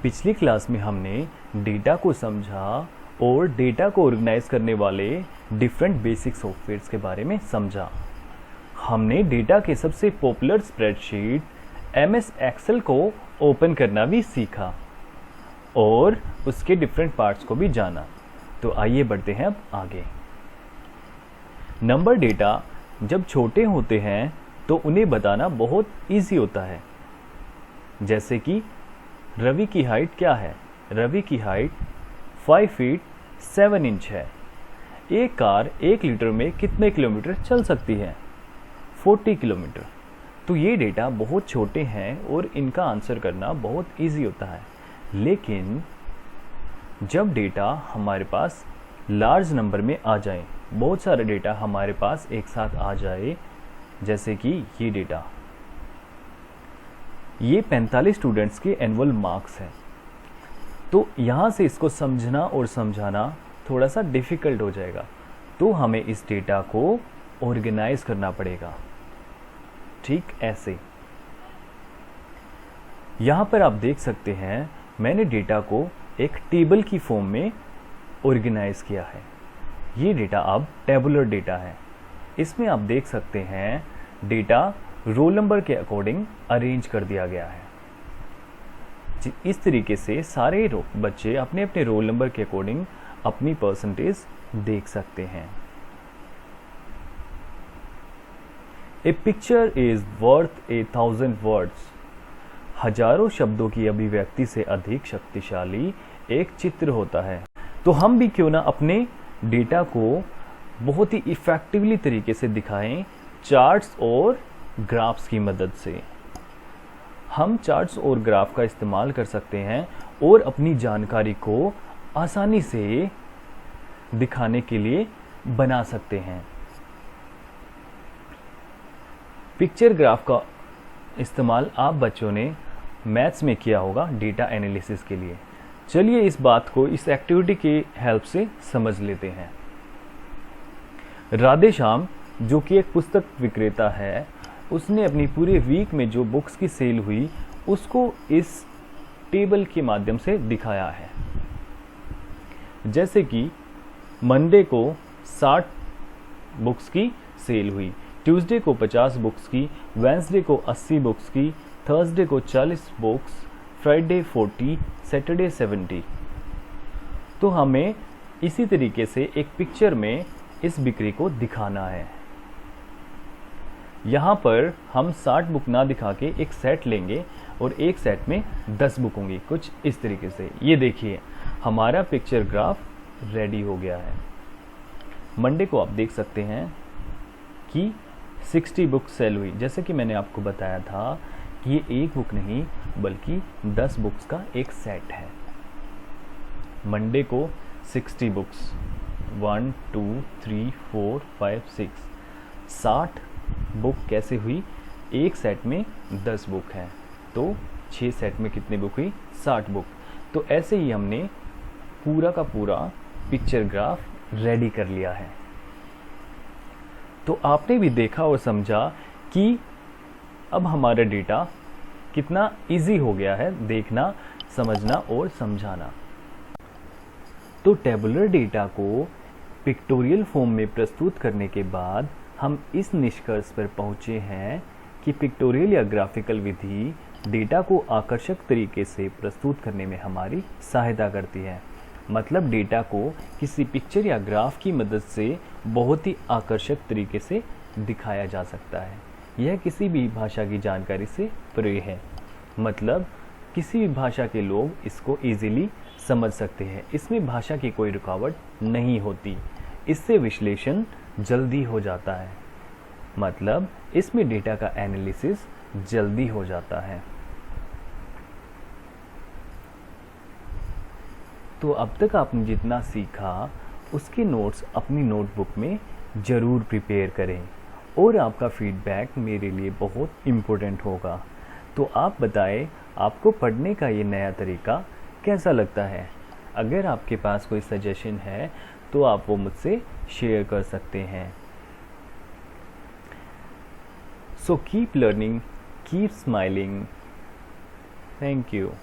पिछली क्लास में हमने डेटा को समझा और डेटा को ऑर्गेनाइज करने वाले डिफरेंट बेसिक सॉफ्टवेयर्स के बारे में समझा। हमने डेटा के सबसे पॉपुलर स्प्रेडशीट MS एक्सेल को ओपन करना भी सीखा और उसके डिफरेंट पार्ट्स को भी जाना। तो आइए बढ़ते हैं अब आगे। नंबर डेटा जब छोटे होते हैं तो उन्हें बताना बहुत इजी होता है। जैसे कि रवि की हाइट क्या है? रवि की हाइट 5 फीट 7 इंच है। एक कार 1 लीटर में कितने किलोमीटर चल सकती है? 40 किलोमीटर। तो ये डेटा बहुत छोटे हैं और इनका आंसर करना बहुत इजी होता है। लेकिन जब डेटा हमारे पास लार्ज नंबर में आ जाए, बहुत सारा डेटा हमारे पास एक साथ आ जाए, जैसे कि ये डेटा, ये 45 स्टूडेंट्स के एनुअल मार्क्स हैं, तो यहाँ से इसको समझना और समझाना थोड़ा सा डिफ़िकल्ट हो जाएगा। तो हमें इस डेटा को ऑर्गेनाइज करना पड़ेगा। ठीक ऐसे यहाँ पर आप देख सकते हैं मैंने डेटा को एक टेबल की फॉर्म में ऑर्गेनाइज किया है। ये डेटा अब टेबुलर डेटा है। इसमें आप देख सकते हैं डेटा रोल नंबर के अकॉर्डिंग अरेंज कर दिया गया है। इस तरीके से सारे बच्चे अपने अपने रोल नंबर के अकॉर्डिंग अपनी परसेंटेज देख सकते हैं। ए पिक्चर इज वर्थ 1000 वर्ड्स। हजारों शब्दों की अभिव्यक्ति से अधिक शक्तिशाली एक चित्र होता है। तो हम भी क्यों ना अपने डेटा को बहुत ही इफेक्टिवली तरीके से दिखाएं चार्ट्स और ग्राफ्स की मदद से। हम चार्ट्स और ग्राफ का इस्तेमाल कर सकते हैं और अपनी जानकारी को आसानी से दिखाने के लिए बना सकते हैं। पिक्चर ग्राफ का इस्तेमाल आप बच्चों ने मैथ्स में किया होगा डेटा एनालिसिस के लिए। चलिए इस बात को इस एक्टिविटी की हेल्प से समझ लेते हैं। राधेश्याम जो कि एक पुस्तक विक्रेता है, उसने अपनी पूरे वीक में जो बुक्स की सेल हुई उसको इस टेबल के माध्यम से दिखाया है। जैसे कि मंडे को 60 बुक्स की सेल हुई, ट्यूसडे को 50 बुक्स की, वेंसडे को 80 बुक्स की, थर्सडे को 40 बुक्स, फ्राइडे 40, सैटरडे 70। तो हमें इसी तरीके से एक पिक्चर में इस बिक्री को दिखाना है। यहाँ पर हम 60 बुक ना दिखा के एक सेट लेंगे और एक सेट में 10 बुक होंगी, कुछ इस तरीके से। ये देखिए हमारा पिक्चर ग्राफ रेडी हो गया है। मंडे को आप देख सकते हैं कि 60 बुक सेल हुई। जैसे कि मैंने आपको बताया था कि ये एक बुक नहीं बल्कि 10 बुक्स का एक सेट है। मंडे को 60 बुक्स 1 2 3 4 5 6 60 बुक कैसे हुई? एक सेट में 10 बुक है तो 6 सेट में कितनी बुक हुई? 60 बुक। तो ऐसे ही हमने पूरा का पूरा पिक्चर ग्राफ रेडी कर लिया है। तो आपने भी देखा और समझा कि अब हमारा डेटा कितना इजी हो गया है देखना, समझना और समझाना। तो टेबुलर डेटा को पिक्टोरियल फॉर्म में प्रस्तुत करने के बाद हम इस निष्कर्ष पर पहुंचे हैं कि पिक्टोरियल या ग्राफिकल विधि डेटा को आकर्षक तरीके से प्रस्तुत करने में हमारी सहायता करती है। मतलब डेटा को किसी पिक्चर या ग्राफ की मदद से बहुत ही आकर्षक तरीके से दिखाया जा सकता है। यह किसी भी भाषा की जानकारी से परे है। मतलब किसी भी भाषा के लोग इसको इजीली समझ सकते हैं। इसमें भाषा की कोई रुकावट नहीं होती। इससे विश्लेषण जल्दी हो जाता है। मतलब इसमें डेटा का एनालिसिस जल्दी हो जाता है। तो अब तक आपने जितना सीखा उसके नोट्स अपनी नोटबुक में ज़रूर प्रिपेयर करें और आपका फीडबैक मेरे लिए बहुत इम्पोर्टेंट होगा। तो आप बताएं आपको पढ़ने का ये नया तरीका कैसा लगता है? अगर आपके पास कोई सजेशन है तो आप वो मुझसे शेयर कर सकते हैं। So keep learning, keep smiling. Thank you.